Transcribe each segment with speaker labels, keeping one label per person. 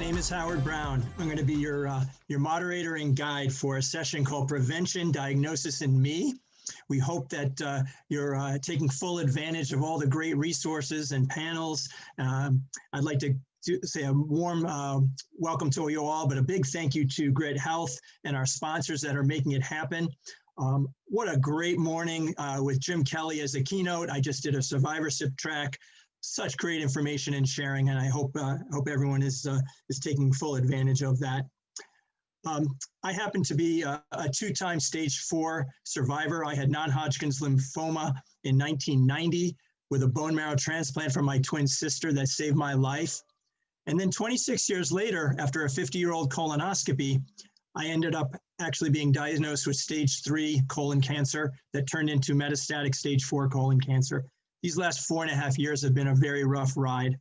Speaker 1: name is Howard Brown. I'm going to be your moderator and guide for a session called Prevention, Diagnosis, and Me. We hope that you're taking full advantage of all the great resources and panels. I'd like to say a warm welcome to you all, but a big thank you to Grit Health and our sponsors that are making it happen. What a great morning with Jim Kelly as a keynote. I just did a survivorship track. Such great information and sharing, and I hope everyone is taking full advantage of that. I happen to be a two-time stage 4 survivor. I had non-Hodgkin's lymphoma in 1990 with a bone marrow transplant from my twin sister that saved my life. And then 26 years later, after a 50-year-old colonoscopy, I ended up actually being diagnosed with stage 3 colon cancer that turned into metastatic stage 4 colon cancer. These last 4.5 years have been a very rough ride.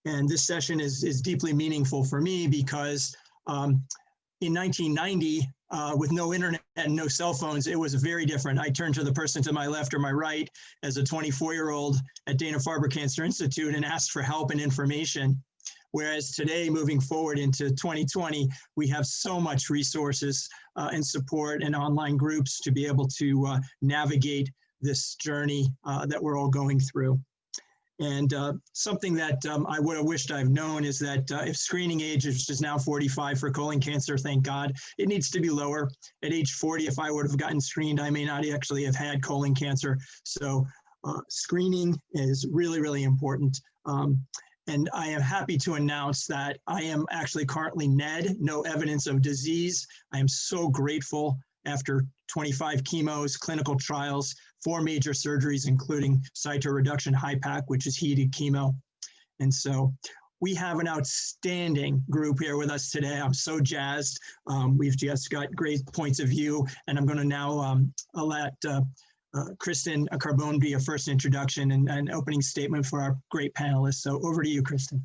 Speaker 1: And this session is deeply meaningful for me because in 1990, with no internet and no cell phones, it was very different. I turned to the person to my left or my right as a 24-year-old at Dana-Farber Cancer Institute and asked for help and information. Whereas today, moving forward into 2020, we have so much resources and support and online groups to be able to navigate this journey that we're all going through. And something that I would have wished I've known is that if screening age is now 45 for colon cancer, thank God, it needs to be lower. At age 40, if I would have gotten screened, I may not actually have had colon cancer. So screening is really, really important. And I am happy to announce that I am actually currently NED, no evidence of disease. I am so grateful after 25 chemos, clinical trials, 4 major surgeries, including cytoreduction HIPAC, which is heated chemo. And so we have an outstanding group here with us today. I'm so jazzed. We've just got great points of view, and I'm going to now let Kristen Carbone be a first introduction and an opening statement for our great panelists. So over to you, Kristen.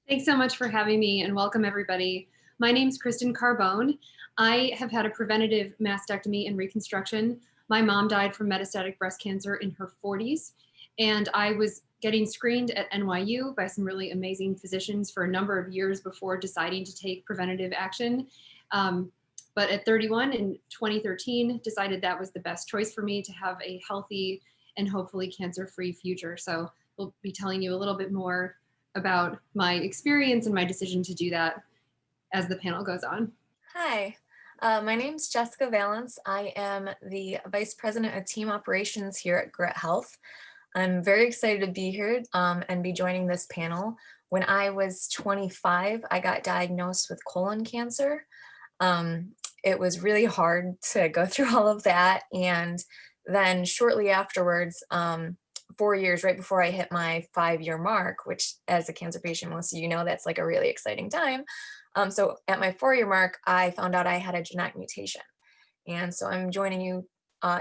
Speaker 2: Thanks so much for having me, and welcome everybody. My name's Kristen Carbone. I have had a preventative mastectomy and reconstruction. My mom died from metastatic breast cancer in her 40s, and I was getting screened at NYU by some really amazing physicians for a number of years before deciding to take preventative action. But at 31 in 2013, decided that was the best choice for me to have a healthy and hopefully cancer-free future. So we'll be telling you a little bit more about my experience and my decision to do that as the panel goes on.
Speaker 3: Hi, my name's Jessica Valance. I am the Vice President of Team Operations here at Grit Health. I'm very excited to be here and be joining this panel. When I was 25, I got diagnosed with colon cancer. It was really hard to go through all of that. And then shortly afterwards, 4 years right before I hit my 5-year mark, which as a cancer patient, most of you know, that's like a really exciting time. So at my 4-year mark, I found out I had a genetic mutation. And so I'm joining you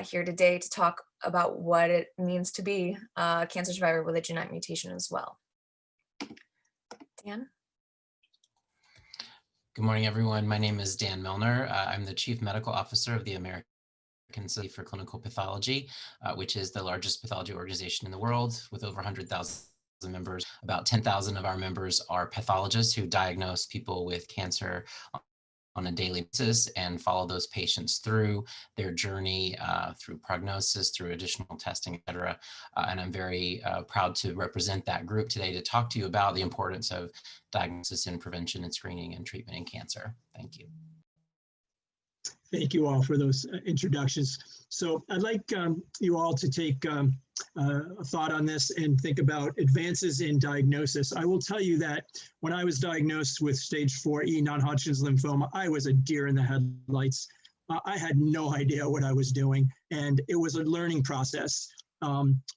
Speaker 3: here today to talk about what it means to be a cancer survivor with a genetic mutation as well. Dan?
Speaker 4: Good morning, everyone. My name is Dan Milner. I'm the Chief Medical Officer of the American Society for Clinical Pathology, which is the largest pathology organization in the world with over 100,000 members. About 10,000 of our members are pathologists who diagnose people with cancer on a daily basis and follow those patients through their journey, through prognosis, through additional testing, et cetera. And I'm very proud to represent that group today to talk to you about the importance of diagnosis and prevention and screening and treatment in cancer. Thank you.
Speaker 1: Thank you all for those introductions. So I'd like you all to take a thought on this and think about advances in diagnosis. I will tell you that when I was diagnosed with stage 4E non-Hodgkin's lymphoma, I was a deer in the headlights. I had no idea what I was doing, and it was a learning process,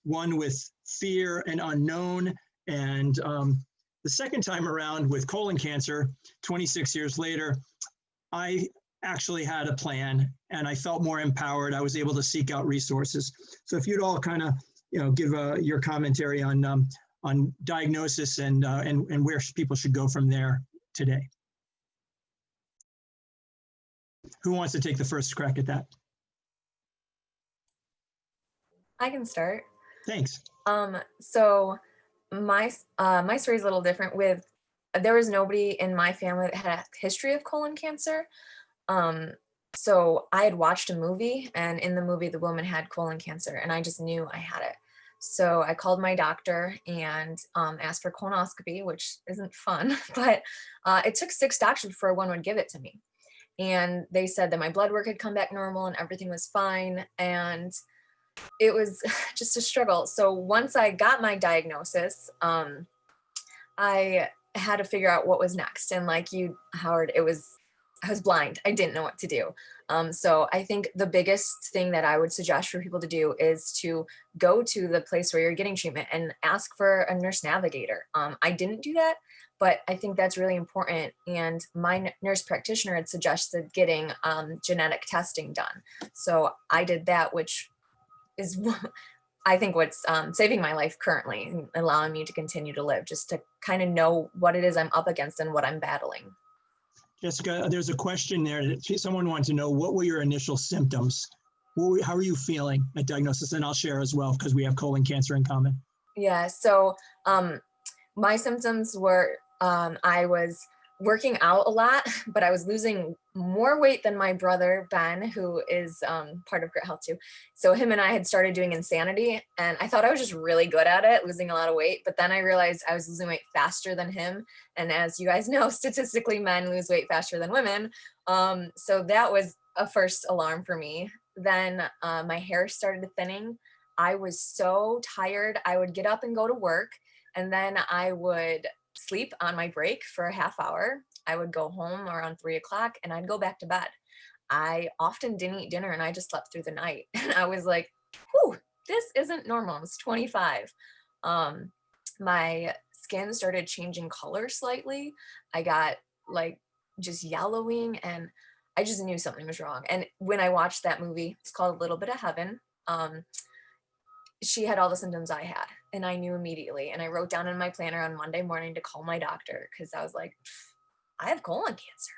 Speaker 1: one with fear and unknown. And the second time around with colon cancer, 26 years later, I actually had a plan and I felt more empowered. I was able to seek out resources. So if you'd all kind of, give your commentary on diagnosis and where people should go from there today. Who wants to take the first crack at that?
Speaker 3: I can start.
Speaker 1: Thanks.
Speaker 3: So my story is a little different. There was nobody in my family that had a history of colon cancer. So I had watched a movie, and in the movie, the woman had colon cancer, and I just knew I had it. So I called my doctor and asked for colonoscopy, which isn't fun, but it took 6 doctors before one would give it to me. And they said that my blood work had come back normal and everything was fine. And it was just a struggle. So once I got my diagnosis, I had to figure out what was next. And like you, Howard, I was blind. I didn't know what to do. So I think the biggest thing that I would suggest for people to do is to go to the place where you're getting treatment and ask for a nurse navigator. I didn't do that, but I think that's really important. And my nurse practitioner had suggested getting genetic testing done. So I did that, which is I think what's saving my life currently and allowing me to continue to live, just to kind of know what it is I'm up against and what I'm battling.
Speaker 1: Jessica, there's a question there that someone wanted to know, what were your initial symptoms? How are you feeling at diagnosis? And I'll share as well, because we have colon cancer in common.
Speaker 3: Yeah, so my symptoms were I was working out a lot, but I was losing more weight than my brother, Ben, who is part of Grit Health too. So him and I had started doing Insanity, and I thought I was just really good at it, losing a lot of weight. But then I realized I was losing weight faster than him. And as you guys know, statistically, men lose weight faster than women. So that was a first alarm for me. Then my hair started thinning. I was so tired. I would get up and go to work, and then I would sleep on my break for a half hour. I would go home around 3 o'clock and I'd go back to bed. I often didn't eat dinner and I just slept through the night. And I was like, whew, this isn't normal. I was 25. My skin started changing color slightly. I got like just yellowing, and I just knew something was wrong. And when I watched that movie, it's called A Little Bit of Heaven. She had all the symptoms I had, and I knew immediately. And I wrote down in my planner on Monday morning to call my doctor, because I was like, I have colon cancer.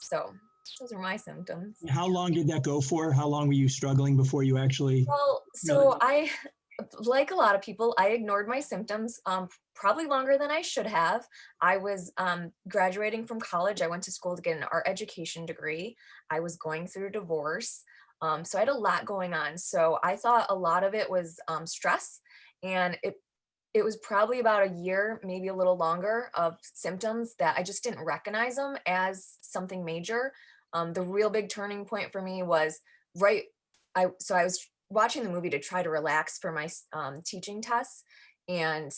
Speaker 3: So those are my symptoms.
Speaker 1: How long did that go for? How long were you struggling before you actually?
Speaker 3: Well, so I, like a lot of people, I ignored my symptoms probably longer than I should have. I was graduating from college. I went to school to get an art education degree. I was going through a divorce. So I had a lot going on. So I thought a lot of it was stress, and it was probably about a year, maybe a little longer, of symptoms that I just didn't recognize them as something major. The real big turning point for me was I was watching the movie to try to relax for my teaching tests, and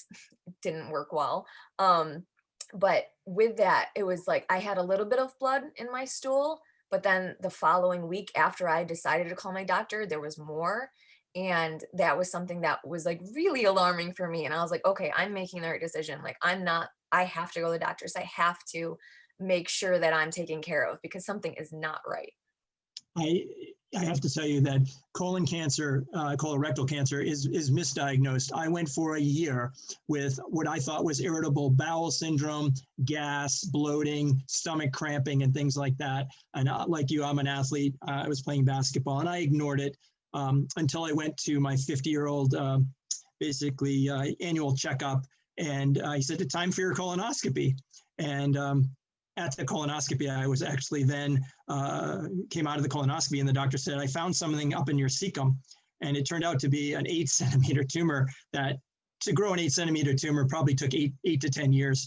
Speaker 3: it didn't work well. But with that, it was like I had a little bit of blood in my stool. But then the following week, after I decided to call my doctor, there was more. And that was something that was like really alarming for me. And I was like, okay, I'm making the right decision. Like I have to go to the doctors. I have to make sure that I'm taken care of, because something is not right.
Speaker 1: I have to tell you that colon cancer, colorectal cancer is misdiagnosed. I went for a year with what I thought was irritable bowel syndrome, gas, bloating, stomach cramping, and things like that. And like you, I'm an athlete. I was playing basketball, and I ignored it until I went to my 50-year-old annual checkup. And he said, it's time for your colonoscopy. And at the colonoscopy, I was actually then came out of the colonoscopy, and the doctor said, I found something up in your cecum. And it turned out to be an 8-centimeter tumor that, to grow an 8-centimeter tumor, probably took 8 to 10 years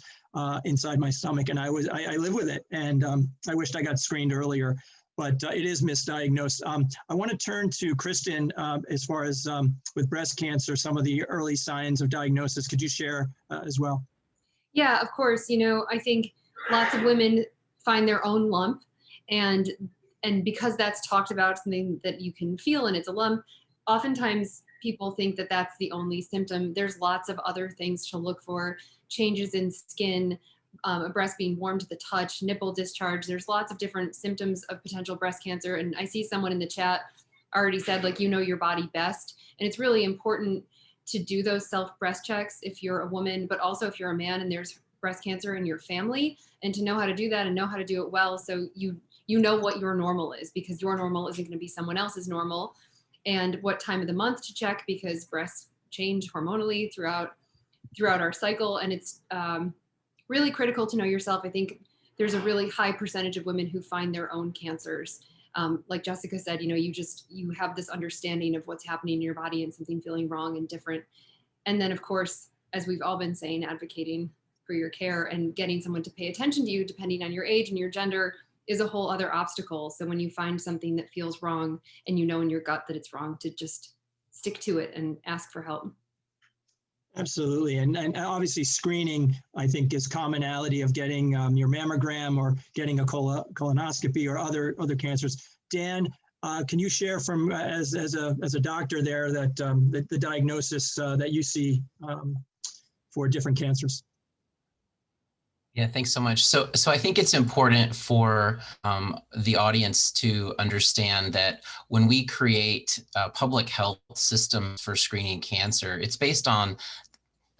Speaker 1: inside my stomach. And I live with it. And I wished I got screened earlier, but it is misdiagnosed. I want to turn to Kristen as far as with breast cancer, some of the early signs of diagnosis. Could you share as well?
Speaker 2: Yeah, of course. I think lots of women find their own lump, and because that's talked about, something that you can feel and it's a lump, oftentimes people think that that's the only symptom. There's lots of other things to look for: changes in skin, a breast being warm to the touch, nipple discharge. There's lots of different symptoms of potential breast cancer. And I see someone in the chat already said, like, you know your body best. And it's really important to do those self breast checks if you're a woman, but also if you're a man and there's breast cancer in your family, and to know how to do that and know how to do it well, so you know what your normal is, because your normal isn't going to be someone else's normal, and what time of the month to check, because breasts change hormonally throughout throughout our cycle. And it's really critical to know yourself. I think there's a really high percentage of women who find their own cancers. Like Jessica said, you have this understanding of what's happening in your body and something feeling wrong and different. And then, of course, as we've all been saying, advocating for your care and getting someone to pay attention to you, depending on your age and your gender, is a whole other obstacle. So when you find something that feels wrong and you know in your gut that it's wrong, to just stick to it and ask for help.
Speaker 1: Absolutely. And obviously screening, I think, is commonality of getting your mammogram or getting a colonoscopy or other cancers. Dan, can you share from as a doctor there that the diagnosis that you see for different cancers?
Speaker 4: Yeah, thanks so much. So I think it's important for the audience to understand that when we create public health systems for screening cancer, it's based on,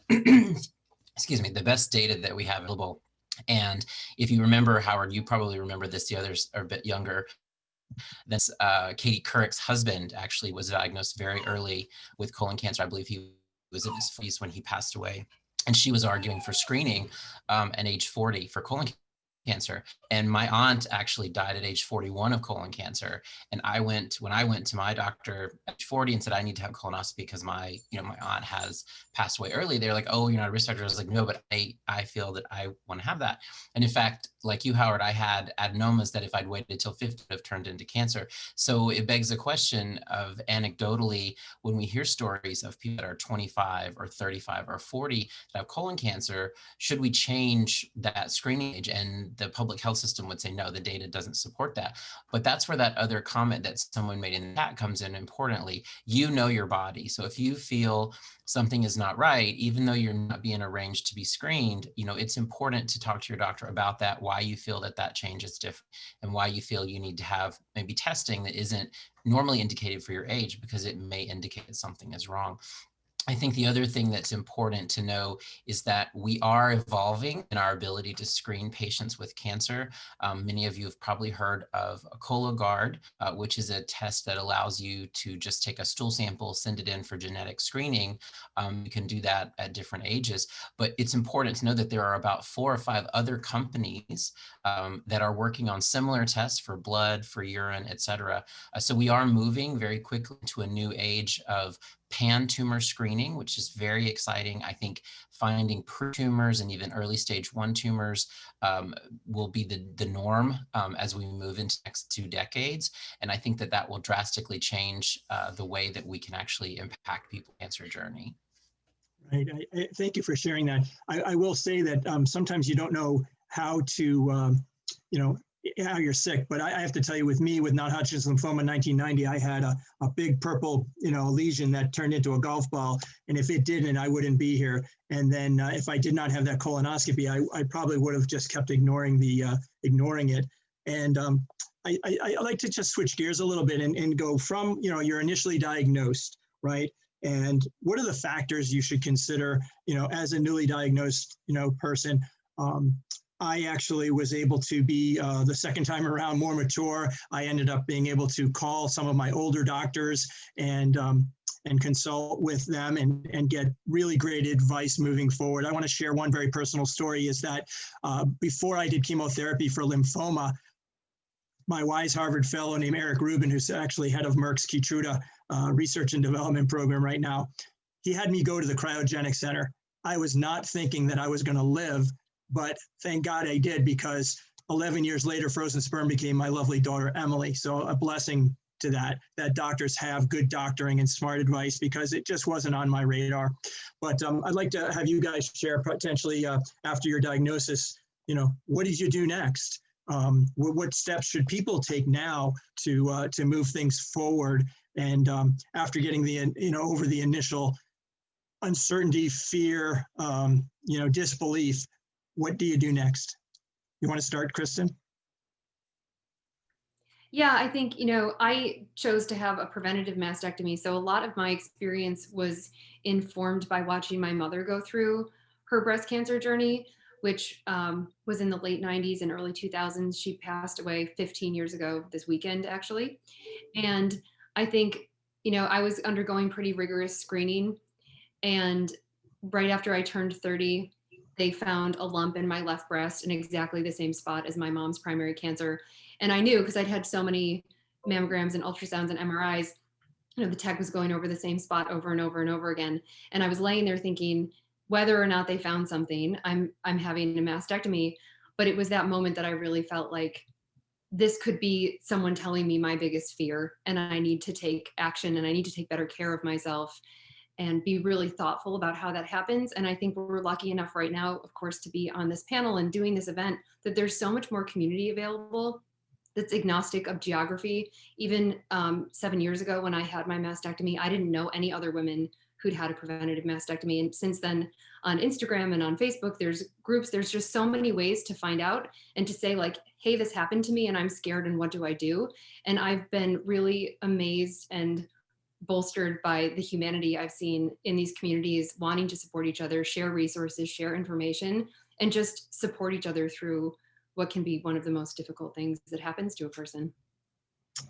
Speaker 4: excuse me, the best data that we have available. And if you remember, Howard, you probably remember this, the others are a bit younger. That's Katie Couric's husband actually was diagnosed very early with colon cancer. I believe he was in his 40s when he passed away. And she was arguing for screening at age 40 for colon cancer. And my aunt actually died at age 41 of colon cancer. And when I went to my doctor at age 40 and said, I need to have a colonoscopy because my aunt has passed away early, they're like, oh, you're not a risk factor. I was like, no, but I feel that I want to have that. And in fact, like you, Howard, I had adenomas that if I'd waited till 50 would have turned into cancer. So it begs the question of, anecdotally, when we hear stories of people that are 25 or 35 or 40 that have colon cancer, should we change that screening age? And the public health system would say, no, the data doesn't support that. But that's where that other comment that someone made in the chat comes in importantly. You know your body. So if you feel something is not right, even though you're not being arranged to be screened, it's important to talk to your doctor about that, why you feel that change is different, and why you feel you need to have maybe testing that isn't normally indicated for your age, because it may indicate that something is wrong. I think the other thing that's important to know is that we are evolving in our ability to screen patients with cancer. Many of you have probably heard of a Cologuard, which is a test that allows you to just take a stool sample, send it in for genetic screening. You can do that at different ages, but it's important to know that there are about 4 or 5 other companies that are working on similar tests for blood, for urine, et cetera. So we are moving very quickly to a new age of pan-tumor screening, which is very exciting. I think finding pre-tumors and even early stage 1 tumors will be the norm as we move into the next 2 decades. And I think that will drastically change the way that we can actually impact people's cancer journey.
Speaker 1: Right. I thank you for sharing that. I will say that sometimes you don't know how to, how you're sick, but I have to tell you, with me, with non-Hodgkin's lymphoma in 1990, I had a big purple, lesion that turned into a golf ball. And if it didn't, I wouldn't be here. And then if I did not have that colonoscopy, I probably would have just kept ignoring it. And I like to just switch gears a little bit and go from, you're initially diagnosed, right? And what are the factors you should consider, as a newly diagnosed, person? I actually was able to be the second time around more mature. I ended up being able to call some of my older doctors and consult with them and get really great advice moving forward. I want to share one very personal story, is that before I did chemotherapy for lymphoma, my wise Harvard fellow named Eric Rubin, who's actually head of Merck's Keytruda research and development program right now, he had me go to the cryogenic center. I was not thinking that I was going to live, but thank God I did, because 11 years later, frozen sperm became my lovely daughter, Emily. So a blessing to that doctors have good doctoring and smart advice, because it just wasn't on my radar. But I'd like to have you guys share potentially after your diagnosis, what did you do next? What steps should people take now to move things forward? And after getting over the initial uncertainty, fear, disbelief, what do you do next? You want to start, Kristen?
Speaker 2: Yeah, I think, I chose to have a preventative mastectomy. So a lot of my experience was informed by watching my mother go through her breast cancer journey, which was in the late 90s and early 2000s. She passed away 15 years ago this weekend, actually. And I think, I was undergoing pretty rigorous screening. And right after I turned 30, they found a lump in my left breast in exactly the same spot as my mom's primary cancer. And I knew, because I'd had so many mammograms and ultrasounds and MRIs, the tech was going over the same spot over and over and over again. And I was laying there thinking, whether or not they found something, I'm having a mastectomy. But it was that moment that I really felt like this could be someone telling me my biggest fear, and I need to take action, and I need to take better care of myself and be really thoughtful about how that happens. And I think we're lucky enough right now, of course, to be on this panel and doing this event, that there's so much more community available that's agnostic of geography. Even 7 years ago when I had my mastectomy, I didn't know any other women who'd had a preventative mastectomy. And since then, on Instagram and on Facebook, there's groups, there's just so many ways to find out and to say like, hey, this happened to me and I'm scared and what do I do? And I've been really amazed and bolstered by the humanity I've seen in these communities, wanting to support each other, share resources, share information, and just support each other through what can be one of the most difficult things that happens to a person.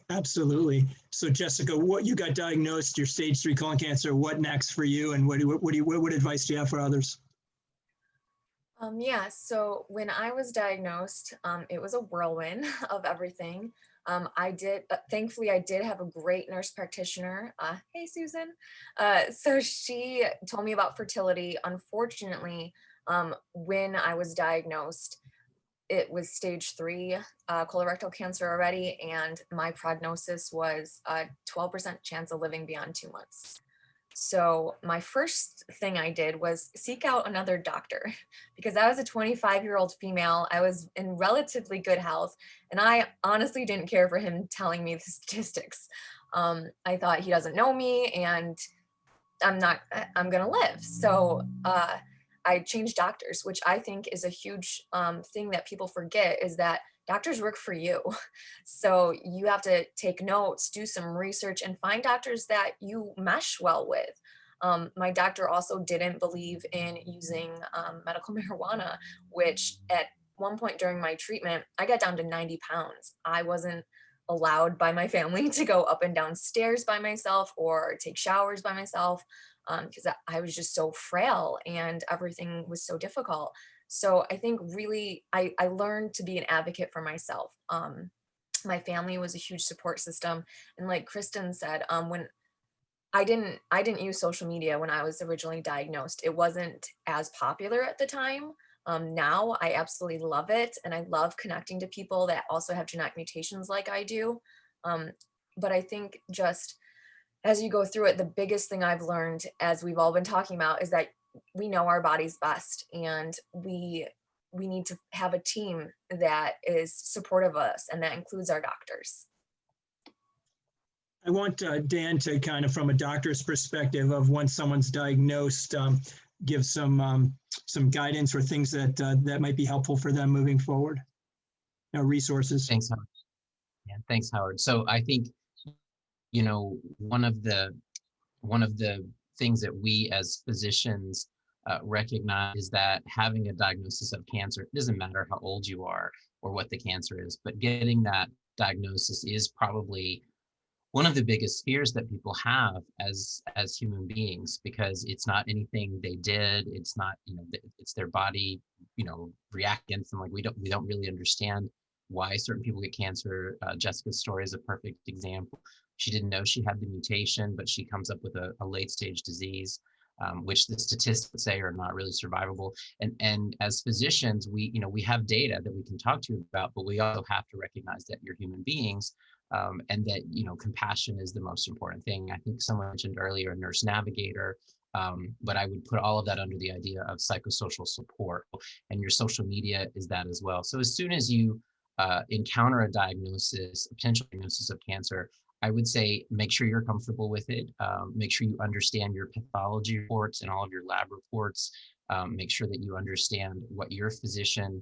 Speaker 1: Absolutely. So Jessica, what you got diagnosed, your stage 3 colon cancer, what next for you, and what advice do you have for others?
Speaker 3: Yeah, so when I was diagnosed, it was a whirlwind of everything. Thankfully, I did have a great nurse practitioner. Hey, Susan. So she told me about fertility. Unfortunately, when I was diagnosed, it was stage 3 colorectal cancer already, and my prognosis was a 12% chance of living beyond 2 months. So my first thing I did was seek out another doctor because I was a 25-year-old female. I was in relatively good health, and I honestly didn't care for him telling me the statistics. I thought he doesn't know me and I'm gonna live. So I changed doctors, which I think is a huge thing that people forget, is that doctors work for you. So you have to take notes, do some research, and find doctors that you mesh well with. My doctor also didn't believe in using medical marijuana, which at one point during my treatment, I got down to 90 pounds. I wasn't allowed by my family to go up and down stairs by myself or take showers by myself because I was just so frail and everything was so difficult. So I think really I learned to be an advocate for myself. My family was a huge support system. And like Kristen said, when I didn't use social media when I was originally diagnosed. It wasn't as popular at the time. Now I absolutely love it, and I love connecting to people that also have genetic mutations like I do. But I think just as you go through it, the biggest thing I've learned, as we've all been talking about, is that we know our bodies best, and we need to have a team that is supportive of us, and that includes our doctors.
Speaker 1: I want Dan to kind of, from a doctor's perspective of once someone's diagnosed, give some guidance or things that that might be helpful for them moving forward. Resources.
Speaker 4: Thanks, Howard. Yeah, thanks, Howard. So I think, one of the things that we as physicians recognize is that having a diagnosis of cancer, it doesn't matter how old you are or what the cancer is, but getting that diagnosis is probably one of the biggest fears that people have as human beings, because it's not anything they did. It's not, it's their body, react against them. Like we don't really understand why certain people get cancer. Jessica's story is a perfect example. She didn't know she had the mutation, but she comes up with a late stage disease, which the statistics say are not really survivable. And as physicians, we have data that we can talk to you about, but we also have to recognize that you're human beings. And that, compassion is the most important thing. I think someone mentioned earlier, a nurse navigator, but I would put all of that under the idea of psychosocial support, and your social media is that as well. So as soon as you encounter a potential diagnosis of cancer, I would say make sure you're comfortable with it. Make sure you understand your pathology reports and all of your lab reports. Make sure that you understand what your physician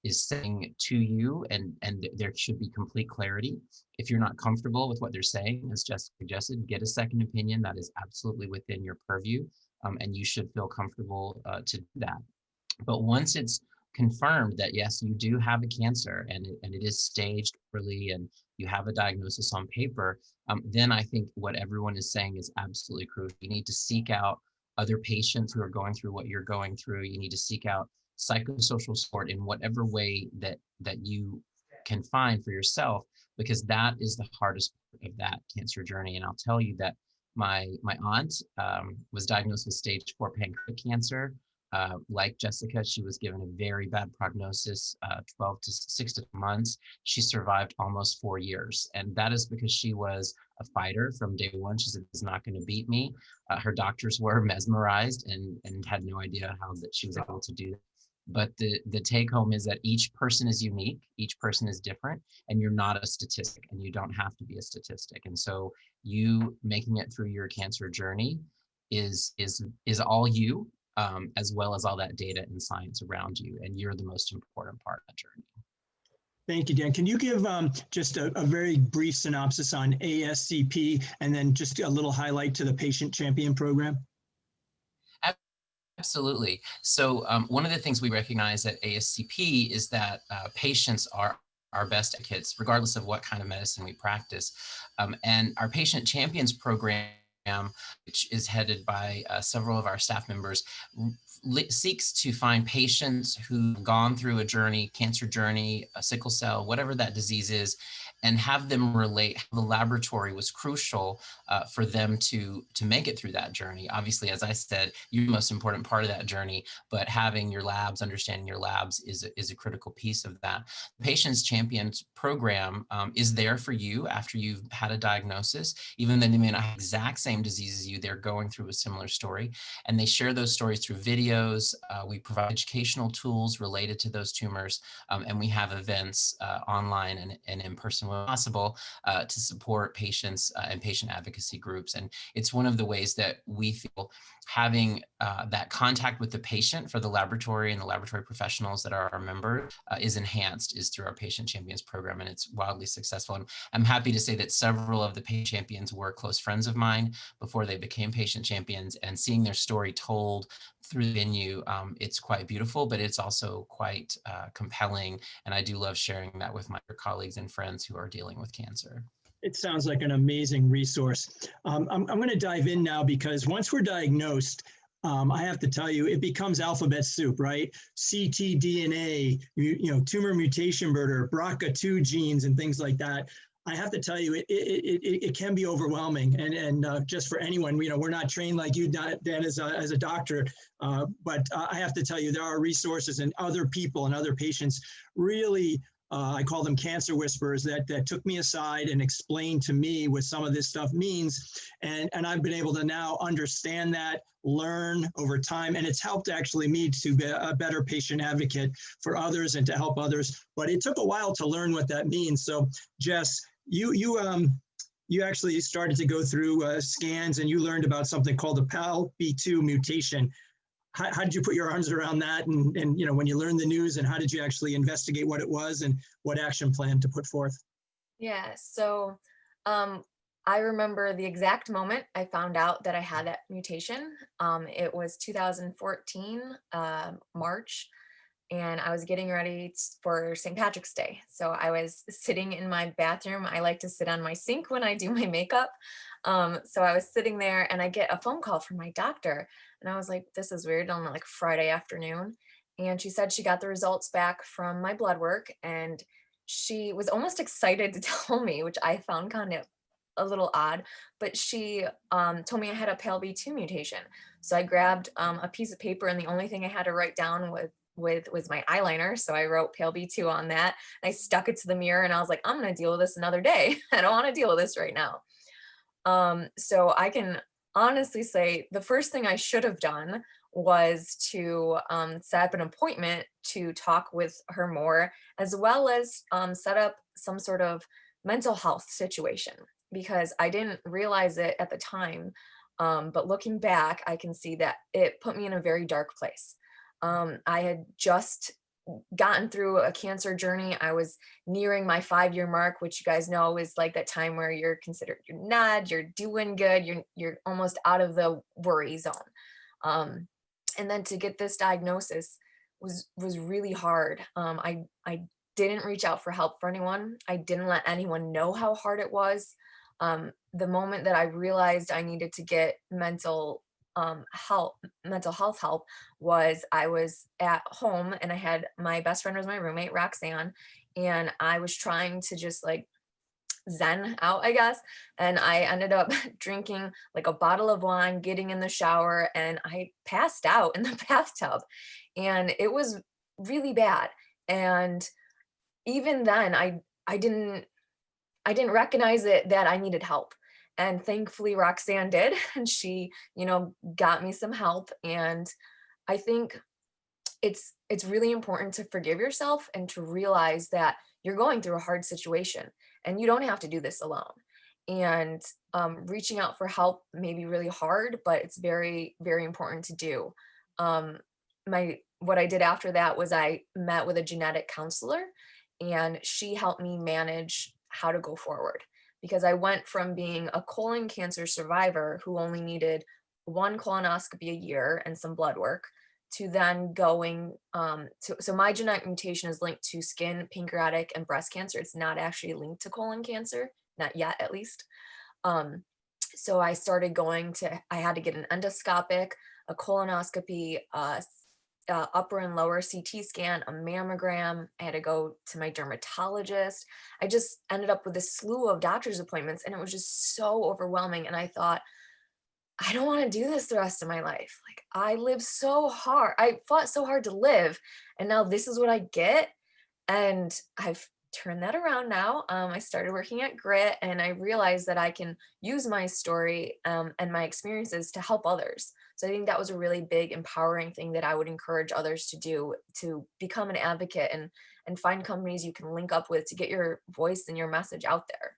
Speaker 4: is saying to you, and there should be complete clarity. If you're not comfortable with what they're saying, as Jessica suggested, get a second opinion. That is absolutely within your purview, and you should feel comfortable to do that. But once it's confirmed that yes, you do have a cancer and it is staged early and you have a diagnosis on paper, then I think what everyone is saying is absolutely crucial. You need to seek out other patients who are going through what you're going through. You need to seek out psychosocial support in whatever way that you can find for yourself, because that is the hardest part of that cancer journey. And I'll tell you that my aunt was diagnosed with stage 4 pancreatic cancer. Like Jessica, she was given a very bad prognosis, 12 to 6 to months. She survived almost 4 years. And that is because she was a fighter from day one. She said, "It's not going to beat me." Her doctors were mesmerized and had no idea how that she was able to do that. But the take home is that each person is unique, each person is different, and you're not a statistic, and you don't have to be a statistic. And so you making it through your cancer journey is all you, as well as all that data and science around you. And you're the most important part of that journey.
Speaker 1: Thank you, Dan. Can you give just a very brief synopsis on ASCP and then just a little highlight to the Patient Champion Program?
Speaker 4: Absolutely. So one of the things we recognize at ASCP is that patients are our best advocates, regardless of what kind of medicine we practice. And our Patient Champions program, which is headed by several of our staff members, seeks to find patients who've gone through a journey, cancer journey, a sickle cell, whatever that disease is, and have them relate how the laboratory was crucial for them to make it through that journey. Obviously, as I said, you're the most important part of that journey, but having your labs, understanding your labs is a critical piece of that. The Patients Champions program is there for you after you've had a diagnosis, even though they may not have the exact same disease as you, they're going through a similar story. And they share those stories through videos. We provide educational tools related to those tumors, and we have events online and in person when possible to support patients and patient advocacy groups. And it's one of the ways that we feel having that contact with the patient for the laboratory and the laboratory professionals that are our members is enhanced is through our Patient Champions program, and it's wildly successful. And I'm happy to say that several of the Patient Champions were close friends of mine before they became Patient Champions, and seeing their story told through the venue, it's quite beautiful, but it's also quite compelling. And I do love sharing that with my colleagues and friends who are dealing with cancer.
Speaker 1: It sounds like an amazing resource. I'm going to dive in now because once we're diagnosed, I have to tell you, it becomes alphabet soup, right? ctDNA, tumor mutation burden, BRCA2 genes, and things like that. I have to tell you, it can be overwhelming. And just for anyone, we're not trained like you, Dan, as a doctor, but I have to tell you, there are resources and other people and other patients really, I call them cancer whisperers that took me aside and explained to me what some of this stuff means. And I've been able to now understand that, learn over time, and it's helped actually me to be a better patient advocate for others and to help others. But it took a while to learn what that means. So Jess, you actually started to go through scans and you learned about something called the PALB2 mutation. How did you put your arms around that? And when you learned the news, and how did you actually investigate what it was and what action plan to put forth?
Speaker 3: Yeah, so I remember the exact moment I found out that I had that mutation. It was 2014, March, and I was getting ready for St. Patrick's Day. So I was sitting in my bathroom. I like to sit on my sink when I do my makeup. So I was sitting there and I get a phone call from my doctor. And I was like, this is weird, on like Friday afternoon. And she said she got the results back from my blood work. And she was almost excited to tell me, which I found kind of a little odd, but she told me I had a PALB2 mutation. So I grabbed a piece of paper, and the only thing I had to write down was my eyeliner. So I wrote PALB2 on that. I stuck it to the mirror, and I was like, I'm going to deal with this another day. I don't want to deal with this right now. So I can honestly say the first thing I should have done was to set up an appointment to talk with her more, as well as set up some sort of mental health situation, because I didn't realize it at the time. But looking back, I can see that it put me in a very dark place. I had just gotten through a cancer journey. I was nearing my 5-year mark, which you guys know is like that time where you're considered, you're doing good, you're almost out of the worry zone. And then to get this diagnosis was really hard. I didn't reach out for help for anyone. I didn't let anyone know how hard it was. The moment that I realized I needed to get mental mental health help was I was at home and I had my best friend was my roommate, Roxanne, and I was trying to just like zen out, I guess. And I ended up drinking like a bottle of wine, getting in the shower, and I passed out in the bathtub. And it was really bad. And even then I didn't recognize it that I needed help. And thankfully Roxanne did. And she, got me some help. And I think it's really important to forgive yourself and to realize that you're going through a hard situation and you don't have to do this alone. And reaching out for help may be really hard, but it's very, very important to do. What I did after that was I met with a genetic counselor, and she helped me manage how to go forward, because I went from being a colon cancer survivor who only needed one colonoscopy a year and some blood work to then going so my genetic mutation is linked to skin, pancreatic, and breast cancer. It's not actually linked to colon cancer, not yet at least. So I started I had to get an endoscopic, a colonoscopy, upper and lower CT scan, a mammogram. I had to go to my dermatologist. I just ended up with a slew of doctor's appointments, and it was just so overwhelming. And I thought, I don't want to do this the rest of my life. Like, I lived so hard. I fought so hard to live, and now this is what I get. And I've turned that around now. I started working at Grit, and I realized that I can use my story and my experiences to help others. So I think that was a really big, empowering thing that I would encourage others to do, to become an advocate and find companies you can link up with to get your voice and your message out there.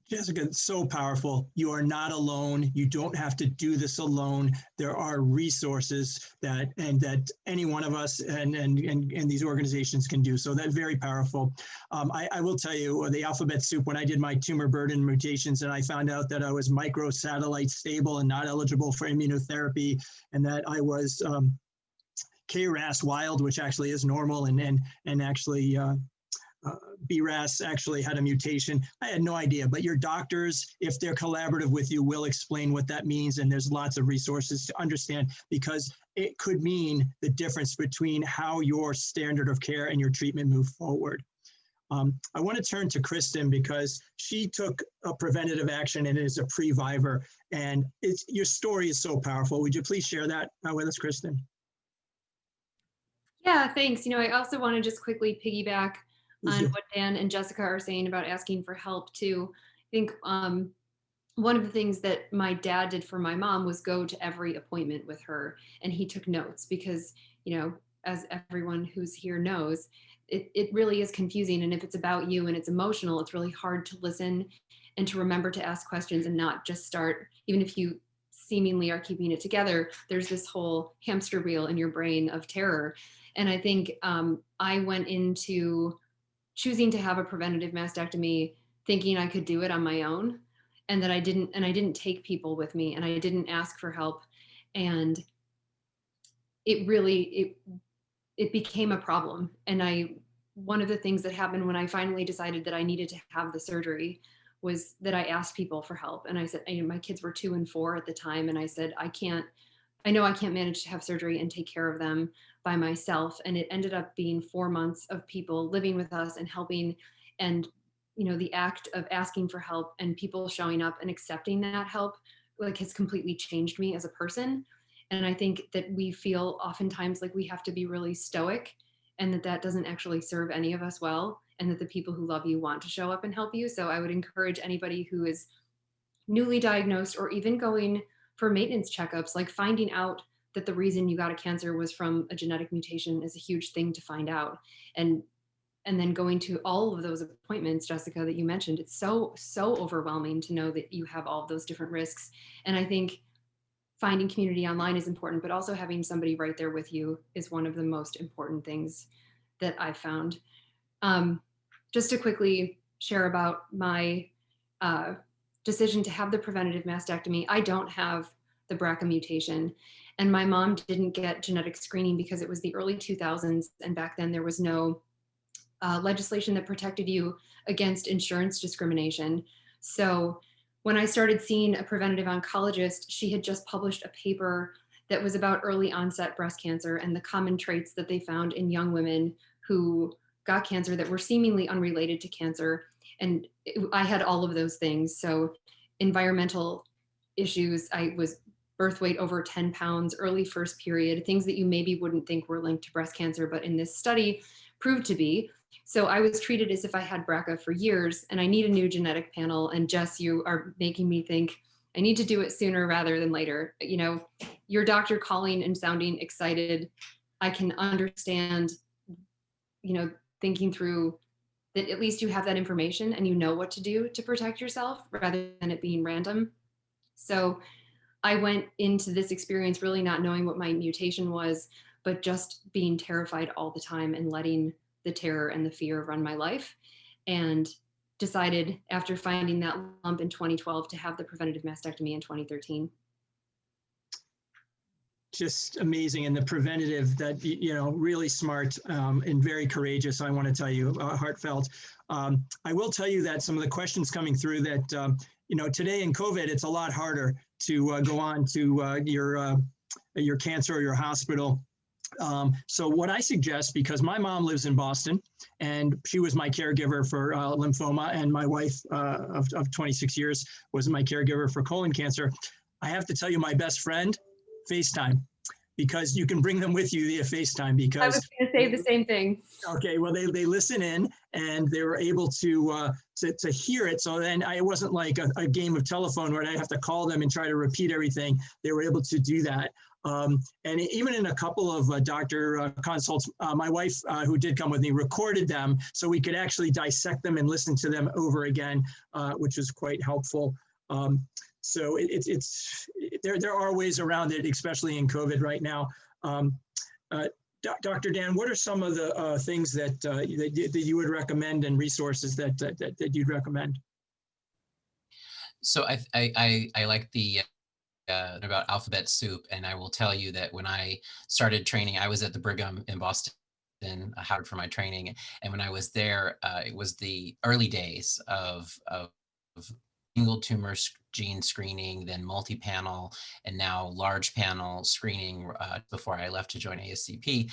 Speaker 1: Jessica, it's so powerful. You are not alone. You don't have to do this alone. There are resources that any one of us and these organizations can do. So that's very powerful. I will tell you, the alphabet soup, when I did my tumor burden mutations and I found out that I was microsatellite stable and not eligible for immunotherapy, and that I was KRAS wild, which actually is normal, and actually BRAS actually had a mutation. I had no idea, but your doctors, if they're collaborative with you, will explain what that means. And there's lots of resources to understand, because it could mean the difference between how your standard of care and your treatment move forward. I want to turn to Kristen, because she took a preventative action and is a previver. And your story is so powerful. Would you please share that with us, Kristen?
Speaker 2: Yeah, thanks. I also want to just quickly piggyback on what Dan and Jessica are saying about asking for help too. I think one of the things that my dad did for my mom was go to every appointment with her, and he took notes, because, as everyone who's here knows, it really is confusing. And if it's about you and it's emotional, it's really hard to listen and to remember to ask questions and not just start, even if you seemingly are keeping it together, there's this whole hamster wheel in your brain of terror. And I think I went into choosing to have a preventative mastectomy thinking I could do it on my own, and that I didn't take people with me, and I didn't ask for help. And it really, it became a problem. And one of the things that happened when I finally decided that I needed to have the surgery was that I asked people for help. And I said, my kids were 2 and 4 at the time. And I said, I know I can't manage to have surgery and take care of them by myself. And it ended up being 4 months of people living with us and helping. And, the act of asking for help and people showing up and accepting that help, has completely changed me as a person. And I think that we feel oftentimes like we have to be really stoic, and that doesn't actually serve any of us well, and that the people who love you want to show up and help you. So I would encourage anybody who is newly diagnosed or even going for maintenance checkups, like finding out that the reason you got a cancer was from a genetic mutation is a huge thing to find out. And then going to all of those appointments, Jessica, that you mentioned, it's so overwhelming to know that you have all of those different risks. And I think finding community online is important, but also having somebody right there with you is one of the most important things that I've found. Just to quickly share about my decision to have the preventative mastectomy, I don't have the BRCA mutation, and my mom didn't get genetic screening because it was the early 2000s, and back then there was no legislation that protected you against insurance discrimination. So when I started seeing a preventative oncologist, she had just published a paper that was about early onset breast cancer and the common traits that they found in young women who got cancer that were seemingly unrelated to cancer. And I had all of those things. So environmental issues, I was birth weight over 10 pounds, early first period, things that you maybe wouldn't think were linked to breast cancer, but in this study proved to be. So I was treated as if I had BRCA for years, and I need a new genetic panel. And Jess, you are making me think I need to do it sooner rather than later. You know, your doctor calling and sounding excited, I can understand, you know, thinking through that at least you have that information and you know what to do to protect yourself rather than it being random. So I went into this experience really not knowing what my mutation was, but just being terrified all the time and letting the terror and the fear run my life, and decided after finding that lump in 2012 to have the preventative mastectomy in 2013.
Speaker 1: Just amazing. And the preventative, that, you know, really smart and very courageous, I want to tell you, heartfelt. I will tell you that some of the questions coming through that, you know, today in COVID, it's a lot harder to go on to your cancer or your hospital. So what I suggest, because my mom lives in Boston and she was my caregiver for lymphoma, and my wife of 26 years was my caregiver for colon cancer, I have to tell you, my best friend, FaceTime, because you can bring them with you via FaceTime. Because
Speaker 2: I was going to say the same thing.
Speaker 1: Okay, well, they listen in and they were able to hear it. So then it wasn't like a game of telephone where I have to call them and try to repeat everything. They were able to do that. And even in a couple of doctor consults, my wife, who did come with me, recorded them so we could actually dissect them and listen to them over again, which was quite helpful. So there are ways around it, especially in COVID right now. Dr. Dan, what are some of the things that you would recommend and resources that you'd recommend?
Speaker 4: So I like the about alphabet soup, and I will tell you that when I started training, I was at the Brigham in Boston, Howard, for my training, and when I was there, it was the early days of single tumor gene screening, then multi-panel, and now large panel screening before I left to join ASCP.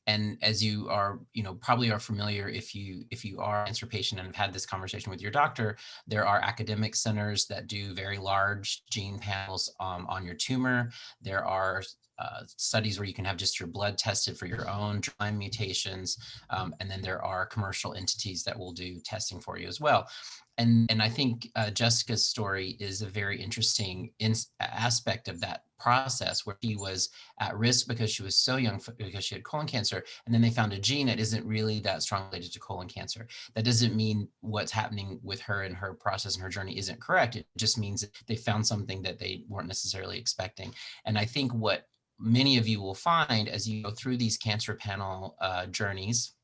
Speaker 4: And as you are, probably are familiar, if you are a cancer patient and have had this conversation with your doctor, there are academic centers that do very large gene panels on your tumor. There are studies where you can have just your blood tested for your own germline mutations. And then there are commercial entities that will do testing for you as well. And I think Jessica's story is a very interesting aspect of that process, where she was at risk because she was so young, because she had colon cancer, and then they found a gene that isn't really that strongly related to colon cancer. That doesn't mean what's happening with her and her process and her journey isn't correct. It just means that they found something that they weren't necessarily expecting. And I think what many of you will find as you go through these cancer panel journeys,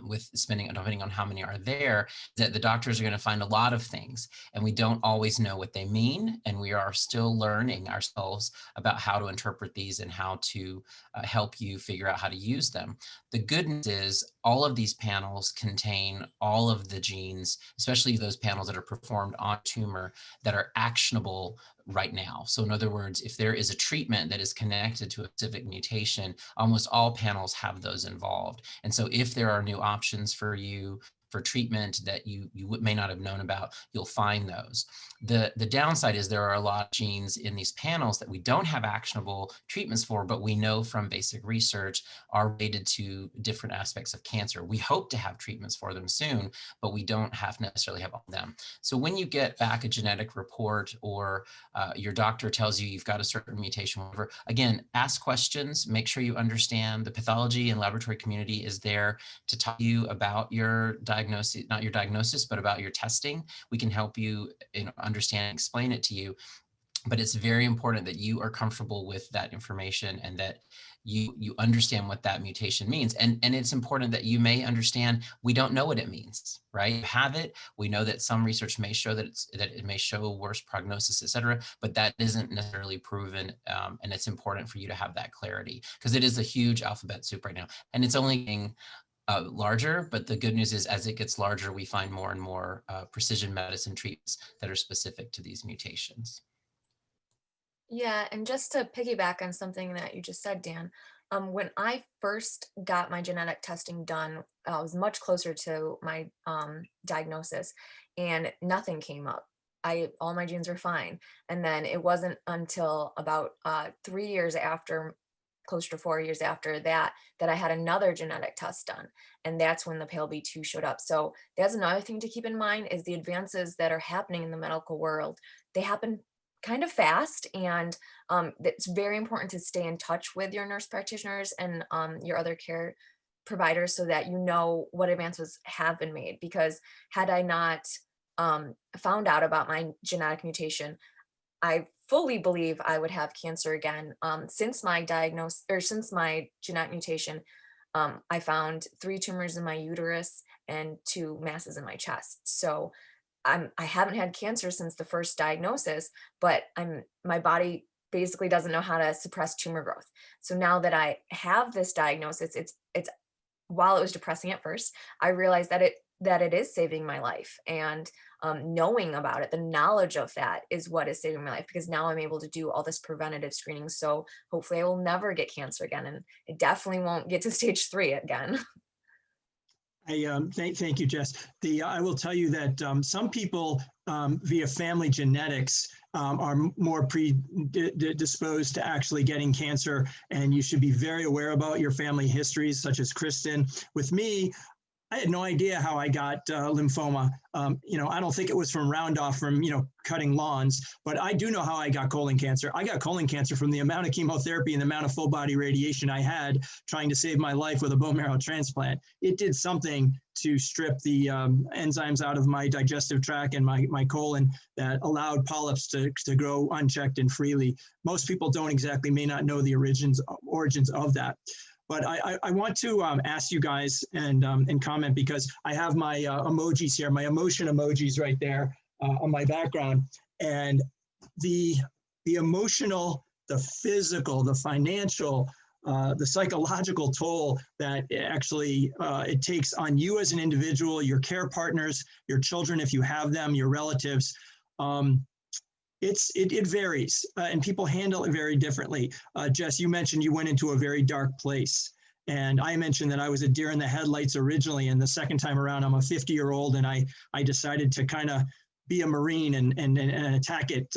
Speaker 4: with depending on how many are there, that the doctors are going to find a lot of things, and we don't always know what they mean, and we are still learning ourselves about how to interpret these and how to help you figure out how to use them. The good news is all of these panels contain all of the genes, especially those panels that are performed on tumor, that are actionable right now. So in other words, if there is a treatment that is connected to a specific mutation, almost all panels have those involved. And so if there are new options for you for treatment that you may not have known about, you'll find those. The downside is there are a lot of genes in these panels that we don't have actionable treatments for, but we know from basic research are related to different aspects of cancer. We hope to have treatments for them soon, but we don't necessarily have all of them. So when you get back a genetic report, or your doctor tells you you've got a certain mutation, whatever, again, ask questions, make sure you understand. The pathology and laboratory community is there to talk to you about your diagnosis, not your diagnosis, but about your testing. We can help you understand and explain it to you. But it's very important that you are comfortable with that information and that you understand what that mutation means. And it's important that you may understand we don't know what it means, right? You have it. We know that some research may show that it may show worse prognosis, et cetera, but that isn't necessarily proven. And it's important for you to have that clarity, because it is a huge alphabet soup right now. And it's only getting larger, but the good news is as it gets larger, we find more and more precision medicine treatments that are specific to these mutations.
Speaker 3: Yeah, and just to piggyback on something that you just said, Dan, when I first got my genetic testing done, I was much closer to my diagnosis, and nothing came up. All my genes were fine. And then it wasn't until about 3 years after, closer to 4 years after that, that I had another genetic test done. And that's when the pale B2 showed up. So that's another thing to keep in mind is the advances that are happening in the medical world. They happen kind of fast, and it's very important to stay in touch with your nurse practitioners and your other care providers so that you know what advances have been made. Because had I not found out about my genetic mutation, I fully believe I would have cancer again. Since my diagnosis, or since my genetic mutation, I found 3 tumors in my uterus and 2 masses in my chest. So I haven't had cancer since the first diagnosis, but my body basically doesn't know how to suppress tumor growth. So now that I have this diagnosis, it's while it was depressing at first, I realized that it is saving my life. And knowing about it, the knowledge of that is what is saving my life, because now I'm able to do all this preventative screening. So hopefully I will never get cancer again, and it definitely won't get to stage 3 again.
Speaker 1: Thank you, Jess. I will tell you that some people via family genetics are more predisposed to actually getting cancer, and you should be very aware about your family histories, such as Kristen. With me, I had no idea how I got lymphoma. I don't think it was from round-off from, cutting lawns, but I do know how I got colon cancer. I got colon cancer from the amount of chemotherapy and the amount of full body radiation I had trying to save my life with a bone marrow transplant. It did something to strip the enzymes out of my digestive tract and my colon that allowed polyps to grow unchecked and freely. Most people may not know the origins of that. But I want to ask you guys and comment, because I have my emojis here, my emotion emojis right there on my background. And the emotional, the physical, the financial, the psychological toll that actually it takes on you as an individual, your care partners, your children, if you have them, your relatives. It varies, and people handle it very differently. Jess, you mentioned you went into a very dark place, and I mentioned that I was a deer in the headlights originally, and the second time around, I'm a 50-year-old, and I decided to kind of be a Marine and attack it,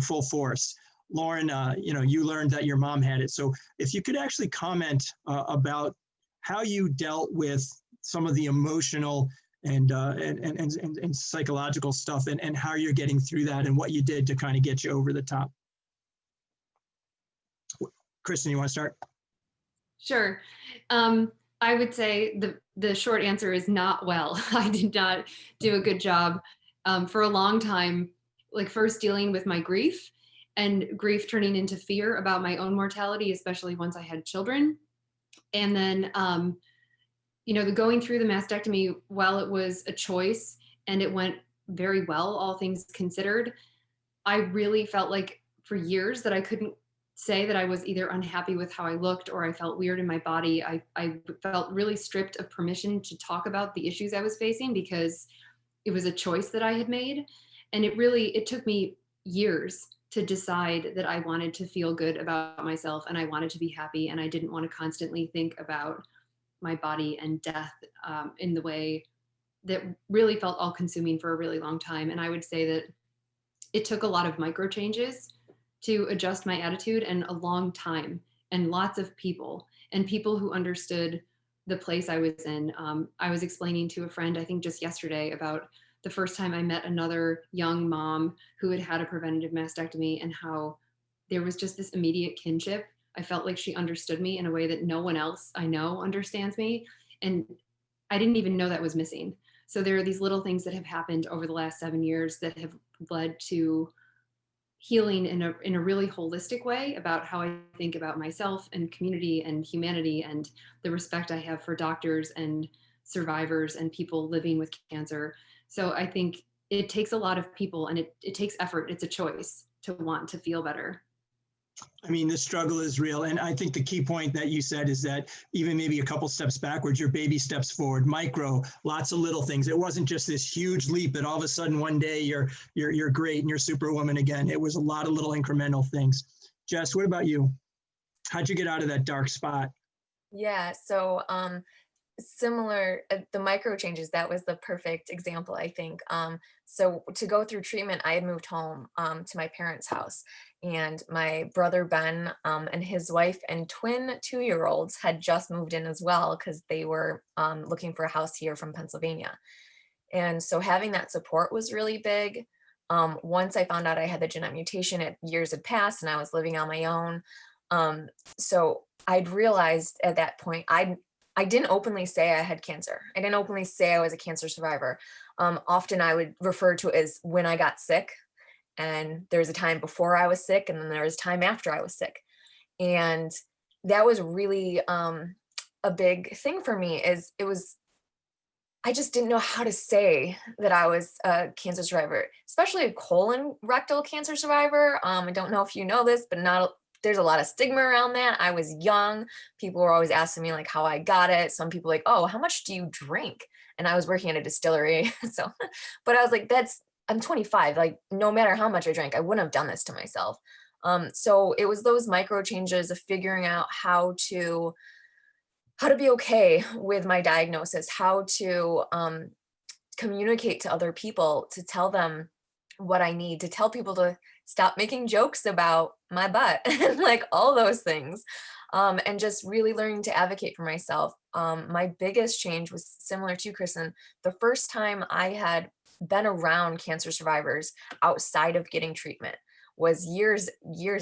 Speaker 1: full force. Lauren, you learned that your mom had it, so if you could actually comment about how you dealt with some of the emotional and psychological stuff, and how you're getting through that, and what you did to kind of get you over the top. Kristen, you want to start?
Speaker 2: Sure. I would say the short answer is not well. I did not do a good job for a long time, like first dealing with my grief, and grief turning into fear about my own mortality, especially once I had children. And then the going through the mastectomy, while it was a choice and it went very well, all things considered, I really felt like for years that I couldn't say that I was either unhappy with how I looked or I felt weird in my body. I felt really stripped of permission to talk about the issues I was facing, because it was a choice that I had made. And it took me years to decide that I wanted to feel good about myself and I wanted to be happy, and I didn't want to constantly think about my body and death in the way that really felt all consuming for a really long time. And I would say that it took a lot of micro changes to adjust my attitude, and a long time, and lots of people who understood the place I was in. I was explaining to a friend, I think just yesterday, about the first time I met another young mom who had had a preventative mastectomy, and how there was just this immediate kinship. I felt like she understood me in a way that no one else I know understands me. And I didn't even know that was missing. So there are these little things that have happened over the last 7 years that have led to healing in a really holistic way about how I think about myself and community and humanity, and the respect I have for doctors and survivors and people living with cancer. So I think it takes a lot of people, and it takes effort. It's a choice to want to feel better.
Speaker 1: I mean, the struggle is real. And I think the key point that you said is that even maybe a couple steps backwards, your baby steps forward, micro, lots of little things. It wasn't just this huge leap and all of a sudden one day you're great and you're superwoman again. It was a lot of little incremental things. Jess, what about you? How'd you get out of that dark spot?
Speaker 3: Yeah, so similar, the micro changes, that was the perfect example, I think. So to go through treatment, I had moved home to my parents' house, and my brother Ben and his wife and twin 2-year-olds had just moved in as well because they were looking for a house here from Pennsylvania. And so having that support was really big. Once I found out I had the genetic mutation, years had passed and I was living on my own. So I'd realized at that point, I didn't openly say I had cancer. I didn't openly say I was a cancer survivor. Often I would refer to it as when I got sick. And there was a time before I was sick, and then there was time after I was sick. And that was really a big thing for me. I just didn't know how to say that I was a cancer survivor, especially a colon rectal cancer survivor. I don't know if you know this, but there's a lot of stigma around that. I was young. People were always asking me like how I got it. Some people like, oh, how much do you drink? And I was working at a distillery. So, but I was like, I'm 25. Like, no matter how much I drank, I wouldn't have done this to myself. So it was those micro changes of figuring out how to be okay with my diagnosis, how to communicate to other people, to tell them what I need, to tell people to stop making jokes about my butt and like all those things. And just really learning to advocate for myself. My biggest change was similar to Kristen. The first time I had been around cancer survivors outside of getting treatment was years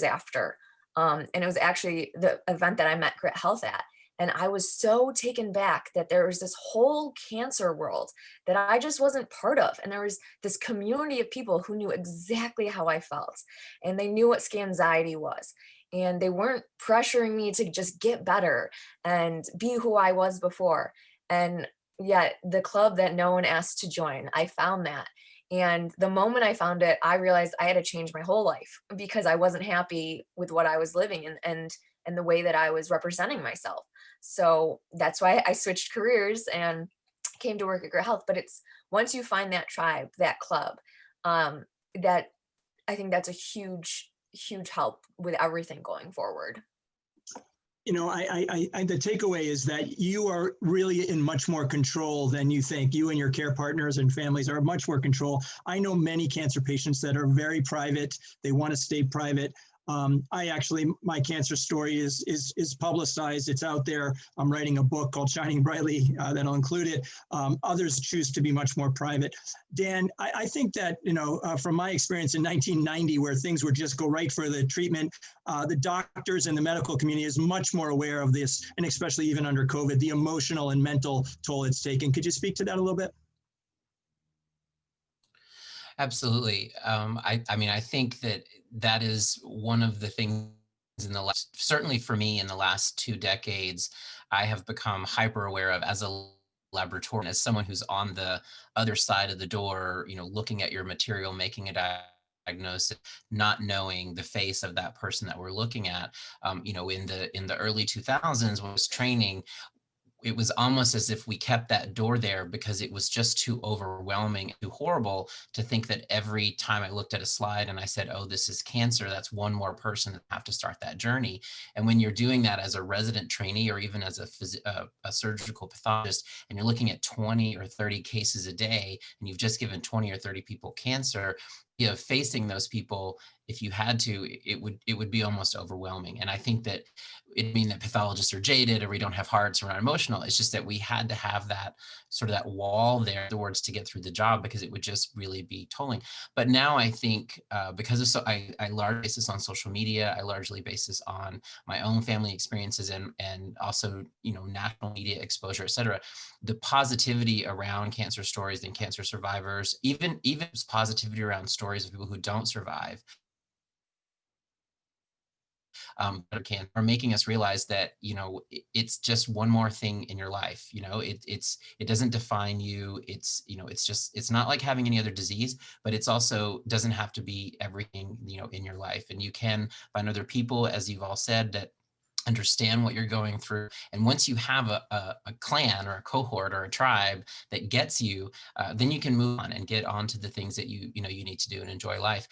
Speaker 3: after. And it was actually the event that I met Grit Health at. And I was so taken back that there was this whole cancer world that I just wasn't part of. And there was this community of people who knew exactly how I felt. And they knew what scanxiety was. And they weren't pressuring me to just get better and be who I was before. And yet the club that no one asked to join, I found that. And the moment I found it, I realized I had to change my whole life because I wasn't happy with what I was living and the way that I was representing myself. So that's why I switched careers and came to work at Grit Health. But it's once you find that tribe, that club, that I think that's a huge help with everything going forward.
Speaker 1: You know, the takeaway is that you are really in much more control than you think. You and your care partners and families are much more control. I know many cancer patients that are very private. They want to stay private. My cancer story is publicized. It's out there. I'm writing a book called Shining Brightly that'll include it. Others choose to be much more private. Dan, I think that, from my experience in 1990, where things would just go right for the treatment, the doctors and the medical community is much more aware of this, and especially even under COVID, the emotional and mental toll it's taken. Could you speak to that a little bit?
Speaker 4: Absolutely. I think that is one of the things in the last, certainly for me in the last 2 decades, I have become hyper aware of as a laboratorian, as someone who's on the other side of the door, looking at your material, making a diagnosis, not knowing the face of that person that we're looking at. In the early 2000s, when I was training, it was almost as if we kept that door there because it was just too overwhelming, too horrible to think that every time I looked at a slide and I said, oh, this is cancer, that's one more person that have to start that journey. And when you're doing that as a resident trainee or even as a surgical pathologist, and you're looking at 20 or 30 cases a day, and you've just given 20 or 30 people cancer, facing those people, if you had to, it would be almost overwhelming. And I think that it mean that pathologists are jaded or we don't have hearts or we're not emotional. It's just that we had to have that sort of that wall there afterwards to get through the job because it would just really be tolling. But now I think because of I largely base this on social media, I largely base this on my own family experiences and also national media exposure, et cetera. The positivity around cancer stories and cancer survivors, even positivity around stories of people who don't survive, are making us realize that, it's just one more thing in your life. It doesn't define you. It's not like having any other disease, but it's also doesn't have to be everything, in your life. And you can find other people, as you've all said, that understand what you're going through. And once you have a clan or a cohort or a tribe that gets you, then you can move on and get on to the things that you need to do and enjoy life.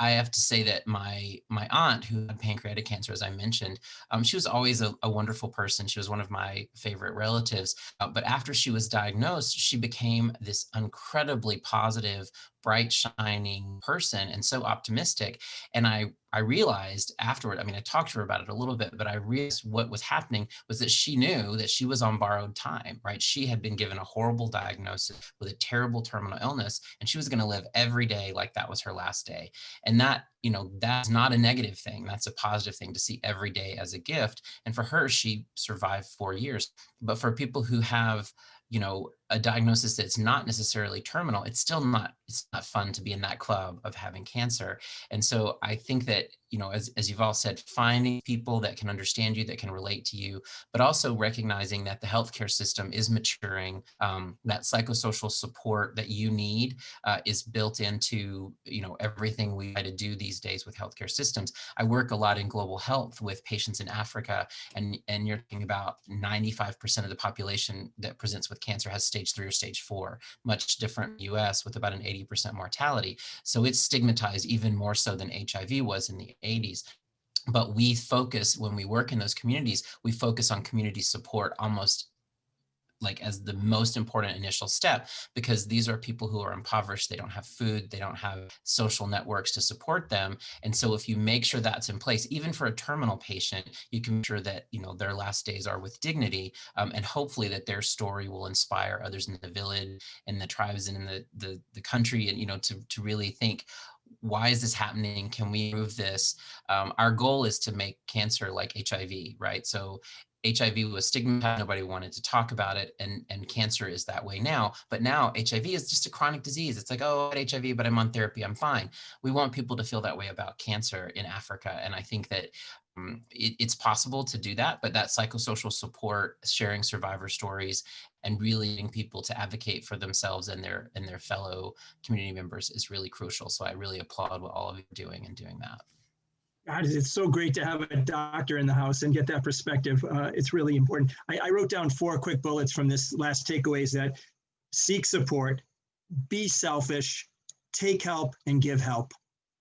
Speaker 4: I have to say that my aunt, who had pancreatic cancer, as I mentioned, she was always a wonderful person. She was one of my favorite relatives. But after she was diagnosed, she became this incredibly positive, bright, shining person and so optimistic. And I realized afterward, I talked to her about it a little bit, but I realized what was happening was that she knew that she was on borrowed time, right? She had been given a horrible diagnosis with a terrible terminal illness, and she was going to live every day like that was her last day. And that, that's not a negative thing. That's a positive thing, to see every day as a gift. And for her, she survived 4 years. But for people who have, a diagnosis that's not necessarily terminal, it's not fun to be in that club of having cancer. And so I think that, as you've all said, finding people that can understand you, that can relate to you, but also recognizing that the healthcare system is maturing, that psychosocial support that you need is built into, everything we try to do these days with healthcare systems. I work a lot in global health with patients in Africa, and you're talking about 95% of the population that presents with cancer has stage 3 or stage 4, much different in the US with about an 80% mortality. So it's stigmatized even more so than HIV was in the 80s. But we focus, when we work in those communities, we focus on community support almost like as the most important initial step, because these are people who are impoverished. They don't have food, they don't have social networks to support them. And so if you make sure that's in place, even for a terminal patient, you can make sure that, their last days are with dignity, and hopefully that their story will inspire others in the village and the tribes and in the country, and, to really think, why is this happening? Can we improve this? Our goal is to make cancer like HIV, right? So HIV was stigmatized, nobody wanted to talk about it, and cancer is that way now. But now HIV is just a chronic disease. It's like, oh, I had HIV, but I'm on therapy, I'm fine. We want people to feel that way about cancer in Africa. And I think that it's possible to do that, but that psychosocial support, sharing survivor stories, and really getting people to advocate for themselves and their fellow community members is really crucial. So I really applaud what all of you are doing in doing that.
Speaker 1: God, it's so great to have a doctor in the house and get that perspective. It's really important. I wrote down 4 quick bullets from this last takeaways: that seek support, be selfish, take help, and give help.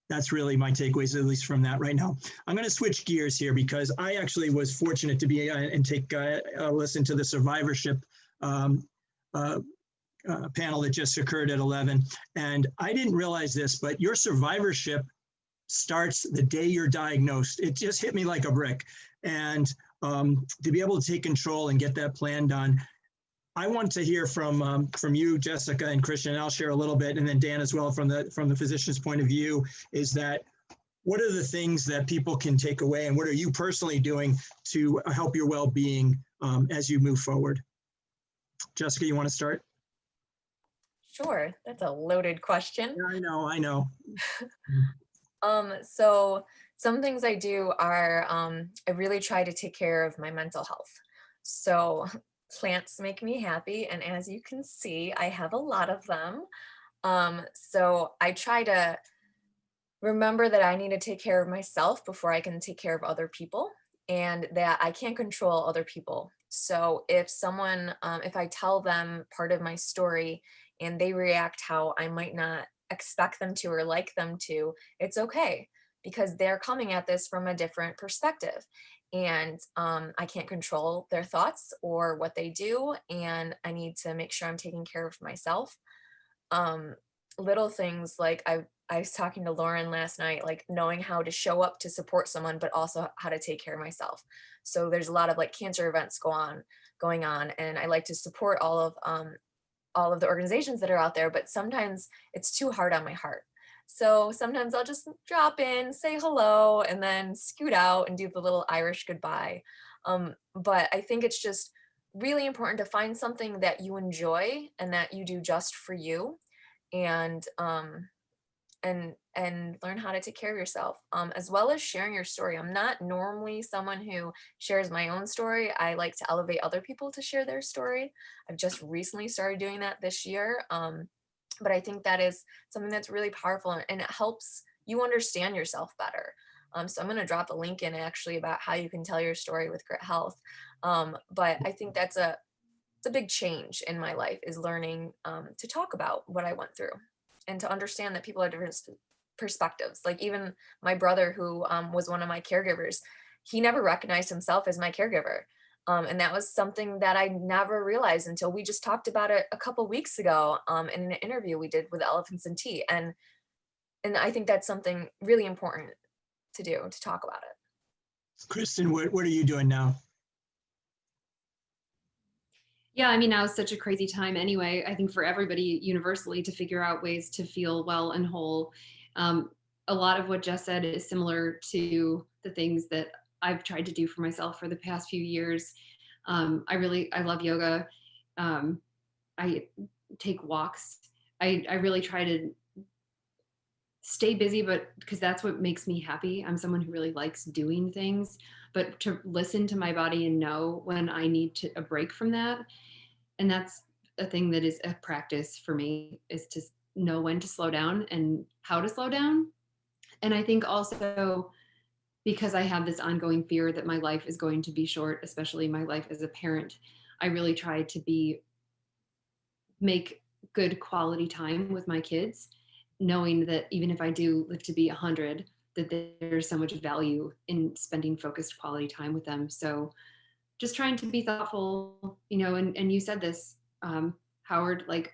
Speaker 1: That's really my takeaways, at least from that right now. I'm going to switch gears here because I actually was fortunate to be and take a listen to the survivorship panel that just occurred at 11. And I didn't realize this, but your survivorship starts the day you're diagnosed. It just hit me like a brick. And to be able to take control and get that plan done, I want to hear from you, Jessica, and Christian, and I'll share a little bit, and then Dan as well, from the physician's point of view, is that what are the things that people can take away, and what are you personally doing to help your well-being as you move forward? Jessica, you want to start?
Speaker 3: Sure, that's a loaded question.
Speaker 1: Yeah, I know.
Speaker 3: So some things I do are, I really try to take care of my mental health. So plants make me happy. And as you can see, I have a lot of them. So I try to remember that I need to take care of myself before I can take care of other people, and that I can't control other people. So if someone, if I tell them part of my story and they react how I might not expect them to or like them to, it's okay, because they're coming at this from a different perspective. And I can't control their thoughts or what they do. And I need to make sure I'm taking care of myself. Little things like I was talking to Lauren last night, like knowing how to show up to support someone, but also how to take care of myself. So there's a lot of like cancer events going on, and I like to support all of the organizations that are out there, but sometimes it's too hard on my heart. So sometimes I'll just drop in, say hello, and then scoot out and do the little Irish goodbye. But I think it's just really important to find something that you enjoy and that you do just for you. And and learn how to take care of yourself, as well as sharing your story. I'm not normally someone who shares my own story. I like to elevate other people to share their story. I've just recently started doing that this year. But I think that is something that's really powerful, and it helps you understand yourself better. So I'm going to drop a link in actually about how you can tell your story with Grit Health. But I think it's a big change in my life, is learning to talk about what I went through and to understand that people have different perspectives. Like even my brother, who was one of my caregivers, he never recognized himself as my caregiver. And that was something that I never realized until we just talked about it a couple weeks ago in an interview we did with Elephants and Tea. And I think that's something really important to do, to talk about it.
Speaker 1: Kristen, what are you doing now?
Speaker 2: Yeah, I mean, now is such a crazy time anyway, I think for everybody universally, to figure out ways to feel well and whole. A lot of what Jess said is similar to the things that I've tried to do for myself for the past few years. I love yoga. I take walks. I really try to stay busy, but because that's what makes me happy. I'm someone who really likes doing things, but to listen to my body and know when I need a break from that. And that's a thing that is a practice for me, is to know when to slow down and how to slow down. And I think also because I have this ongoing fear that my life is going to be short, especially my life as a parent, I really try to make good quality time with my kids, knowing that even if I do live to be 100, that there's so much value in spending focused quality time with them. So just trying to be thoughtful, and you said this, Howard, like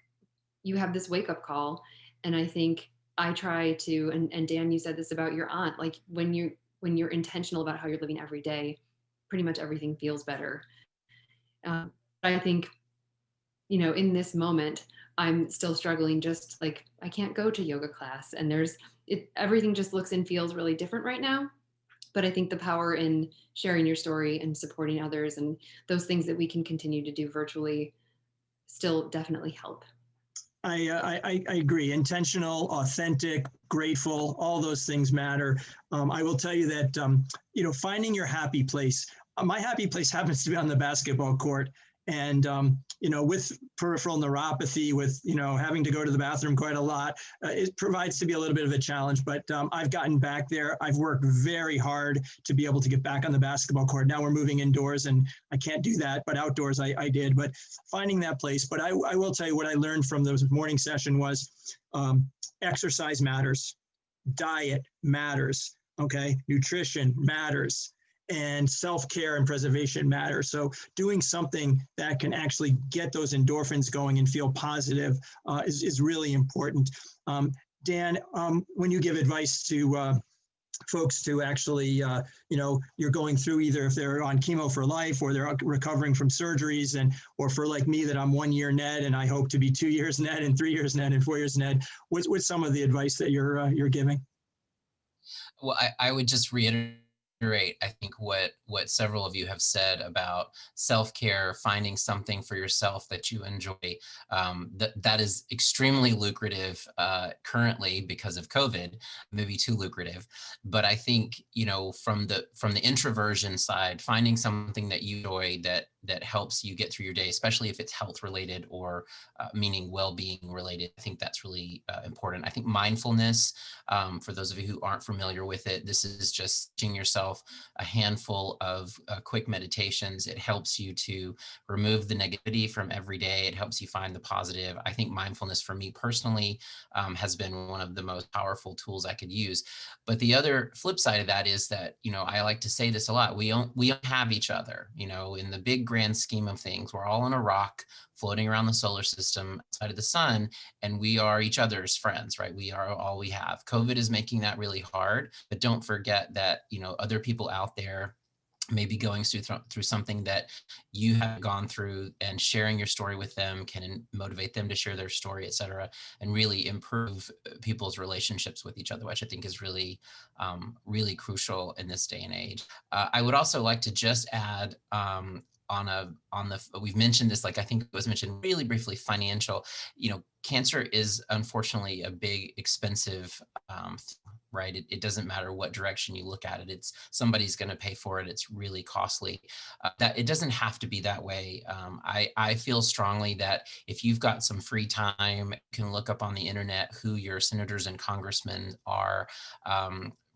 Speaker 2: you have this wake up call. And I think I try to, and Dan, you said this about your aunt, like when you're intentional about how you're living every day, pretty much everything feels better. I think, in this moment, I'm still struggling, just like I can't go to yoga class, and everything just looks and feels really different right now. But I think the power in sharing your story and supporting others and those things that we can continue to do virtually still definitely help.
Speaker 1: I agree. Intentional, authentic, grateful, all those things matter. I will tell you that, finding your happy place. My happy place happens to be on the basketball court. And, with peripheral neuropathy, with, having to go to the bathroom quite a lot, it provides to be a little bit of a challenge. But I've gotten back there. I've worked very hard to be able to get back on the basketball court. Now we're moving indoors and I can't do that, but outdoors I did. But finding that place. But I will tell you what I learned from the morning session was exercise matters. Diet matters. Okay. Nutrition matters. And self-care and preservation matter. So doing something that can actually get those endorphins going and feel positive is really important. Dan, when you give advice to folks to actually, you're going through, either if they're on chemo for life or they're recovering from surgeries, or for like me, that I'm 1 year net and I hope to be 2 years net and 3 years net and 4 years net, what's some of the advice that you're giving?
Speaker 4: Well, I would just reiterate, I think, what several of you have said about self-care, finding something for yourself that you enjoy. That is extremely lucrative currently because of COVID, maybe too lucrative. But I think, from the introversion side, finding something that you enjoy that helps you get through your day, especially if it's health related or meaning well-being related, I think that's really important. I think mindfulness, for those of you who aren't familiar with it, this is just teaching yourself a handful of quick meditations. It helps you to remove the negativity from every day. It helps you find the positive. I think mindfulness for me personally has been one of the most powerful tools I could use. But the other flip side of that is that, I like to say this a lot, we don't have each other, in the big grand scheme of things. We're all on a rock floating around the solar system outside of the sun, and we are each other's friends, right? We are all we have. COVID is making that really hard, but don't forget that, other people out there may be going through something that you have gone through, and sharing your story with them can motivate them to share their story, et cetera, and really improve people's relationships with each other, which I think is really, really crucial in this day and age. I would also like to just add, we've mentioned this, like I think it was mentioned really briefly, financial, cancer is unfortunately a big, expensive, right? It doesn't matter what direction you look at it. It's somebody's going to pay for it. It's really costly. That it doesn't have to be that way. I feel strongly that if you've got some free time, you can look up on the internet who your senators and congressmen are.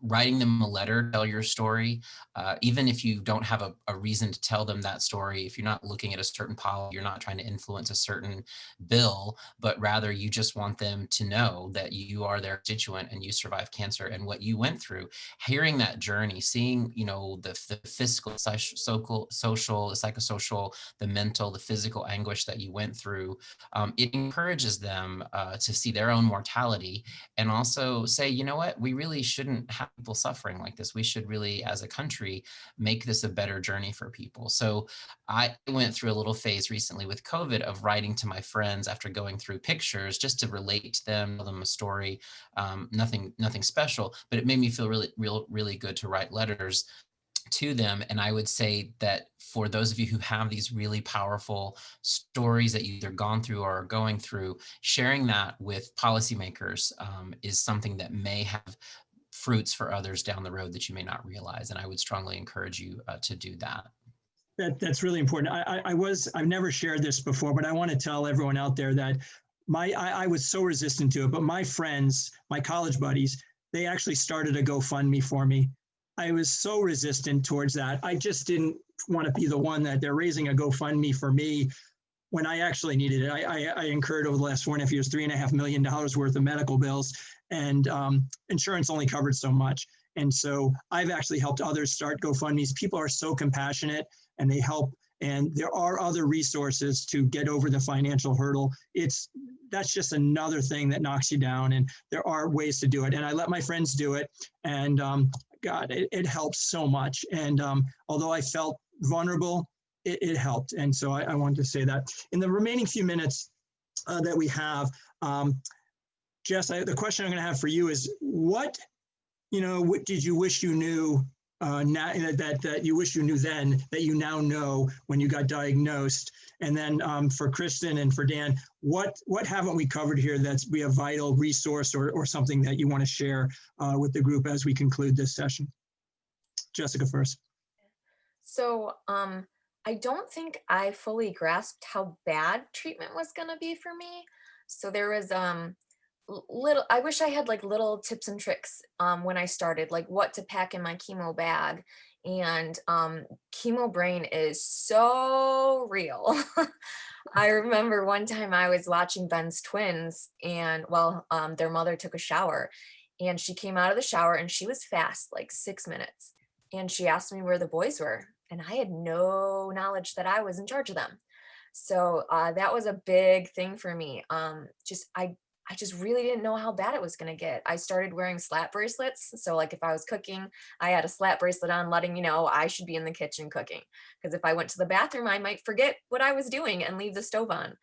Speaker 4: Writing them a letter, tell your story, even if you don't have a reason to tell them that story, if you're not looking at a certain policy, you're not trying to influence a certain bill, but rather you just want them to know that you are their constituent and you survived cancer and what you went through. Hearing that journey, seeing, the physical, social, the psychosocial, the mental, the physical anguish that you went through, it encourages them to see their own mortality and also say, you know what, we really shouldn't have people suffering like this. We should really, as a country, make this a better journey for people. So I went through a little phase recently with COVID of writing to my friends after going through pictures just to relate to them, tell them a story, nothing special, but it made me feel really good to write letters to them. And I would say that for those of you who have these really powerful stories that you either gone through or are going through, sharing that with policymakers is something that may have fruits for others down the road that you may not realize. And I would strongly encourage you to do that.
Speaker 1: That's really important. I've never shared this before, but I want to tell everyone out there that I was so resistant to it, but my friends, my college buddies, they actually started a GoFundMe for me. I was so resistant towards that. I just didn't want to be the one that they're raising a GoFundMe for me when I actually needed it. I incurred over the last 4.5 years, $3.5 million worth of medical bills, and insurance only covered so much. And so I've actually helped others start GoFundMes. People are so compassionate and they help. And there are other resources to get over the financial hurdle. That's just another thing that knocks you down. And there are ways to do it. And I let my friends do it. And God, it helps so much. And although I felt vulnerable, it helped. And so I wanted to say that. In the remaining few minutes that we have, Jess, the question I'm going to have for you is, what did you wish you knew now that you wish you knew then that you now know when you got diagnosed? And then for Kristen and for Dan, what haven't we covered here that's be a vital resource or something that you want to share with the group as we conclude this session? Jessica first.
Speaker 3: So I don't think I fully grasped how bad treatment was going to be for me. So there was I wish I had like little tips and tricks when I started, like what to pack in my chemo bag. And chemo brain is so real. I remember one time I was watching Ben's twins, and their mother took a shower, and she came out of the shower and she was fast, like 6 minutes. And she asked me where the boys were, and I had no knowledge that I was in charge of them. So that was a big thing for me. I just really didn't know how bad it was going to get. I started wearing slap bracelets. So like if I was cooking, I had a slap bracelet on letting me know I should be in the kitchen cooking. Because if I went to the bathroom, I might forget what I was doing and leave the stove on.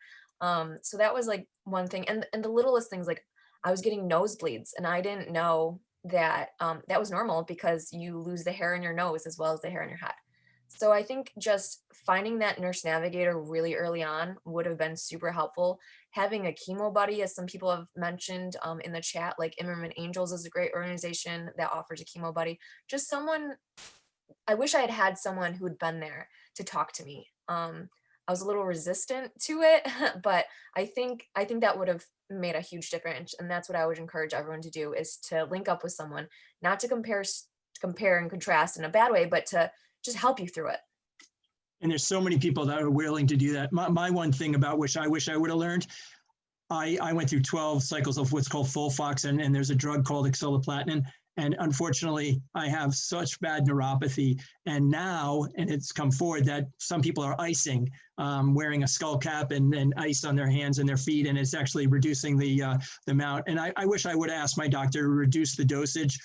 Speaker 3: So that was like one thing. And the littlest things, like I was getting nosebleeds, and I didn't know that that was normal because you lose the hair in your nose as well as the hair in your head. So I think just finding that nurse navigator really early on would have been super helpful. Having a chemo buddy, as some people have mentioned in the chat, like Immerman Angels is a great organization that offers a chemo buddy. Just someone, I wish I had had someone who had been there to talk to me. I was a little resistant to it, but I think that would have made a huge difference. And that's what I would encourage everyone to do, is to link up with someone, not to compare and contrast in a bad way, but to just help you through it.
Speaker 1: And there's so many people that are willing to do that. My one thing about I wish I would have learned, I went through 12 cycles of what's called Folfox, and there's a drug called oxaliplatin. And unfortunately, I have such bad neuropathy. And now, and it's come forward that some people are icing, wearing a skull cap and ice on their hands and their feet, and it's actually reducing the amount. And I wish I would have asked my doctor to reduce the dosage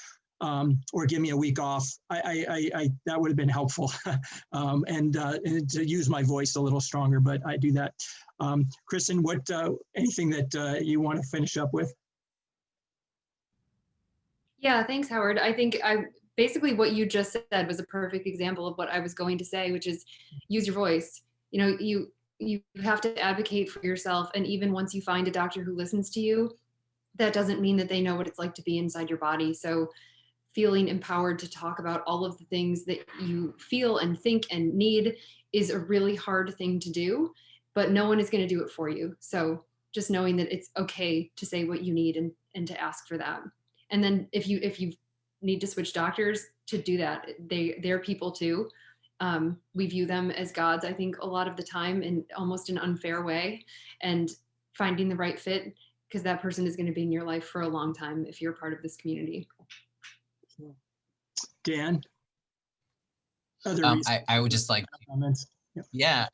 Speaker 1: or give me a week off. That would have been helpful, and to use my voice a little stronger. But I do that. Kristen, anything that you want to finish up with?
Speaker 2: Yeah, thanks, Howard. I think basically what you just said was a perfect example of what I was going to say, which is use your voice. you have to advocate for yourself. And even once you find a doctor who listens to you, that doesn't mean that they know what it's like to be inside your body. So feeling empowered to talk about all of the things that you feel and think and need is a really hard thing to do, but no one is going to do it for you. So just knowing that it's okay to say what you need and to ask for that. And then if you need to switch doctors, to do that. They're people too. We view them as gods, I think, a lot of the time in almost an unfair way, and finding the right fit, because that person is going to be in your life for a long time if you're part of this community.
Speaker 1: Dan? Other
Speaker 4: I would just like
Speaker 1: comments.
Speaker 4: Yeah.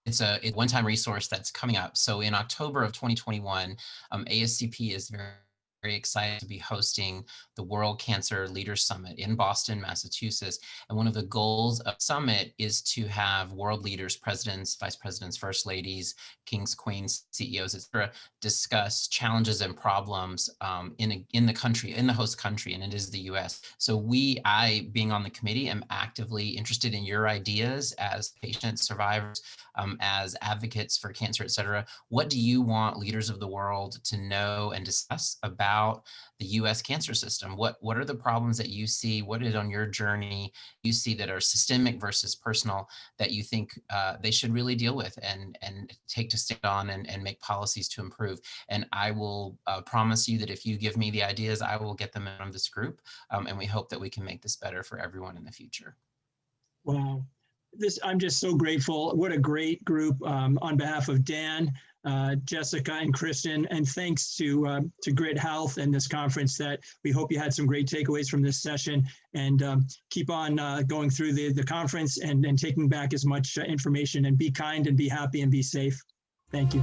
Speaker 4: It's a one-time resource that's coming up. So in October of 2021, ASCP is very excited to be hosting the World Cancer Leaders Summit in Boston, Massachusetts. And one of the goals of the summit is to have world leaders, presidents, vice presidents, first ladies, kings, queens, CEOs, etc., discuss challenges and problems in the country, in the host country, and it is the US. So I, being on the committee, am actively interested in your ideas as patients, survivors, as advocates for cancer, etc. What do you want leaders of the world to know and discuss about the US cancer system? What are the problems that you see? What is on your journey you see that are systemic versus personal that you think they should really deal with and take to stand on and make policies to improve? And I will promise you that if you give me the ideas, I will get them in this group. And we hope that we can make this better for everyone in the future.
Speaker 1: Wow. I'm just so grateful. What a great group. On behalf of Dan, Jessica, and Kristen, and thanks to Grit Health and this conference, that we hope you had some great takeaways from this session, and keep on going through the conference and taking back as much information, and be kind and be happy and be safe. Thank you.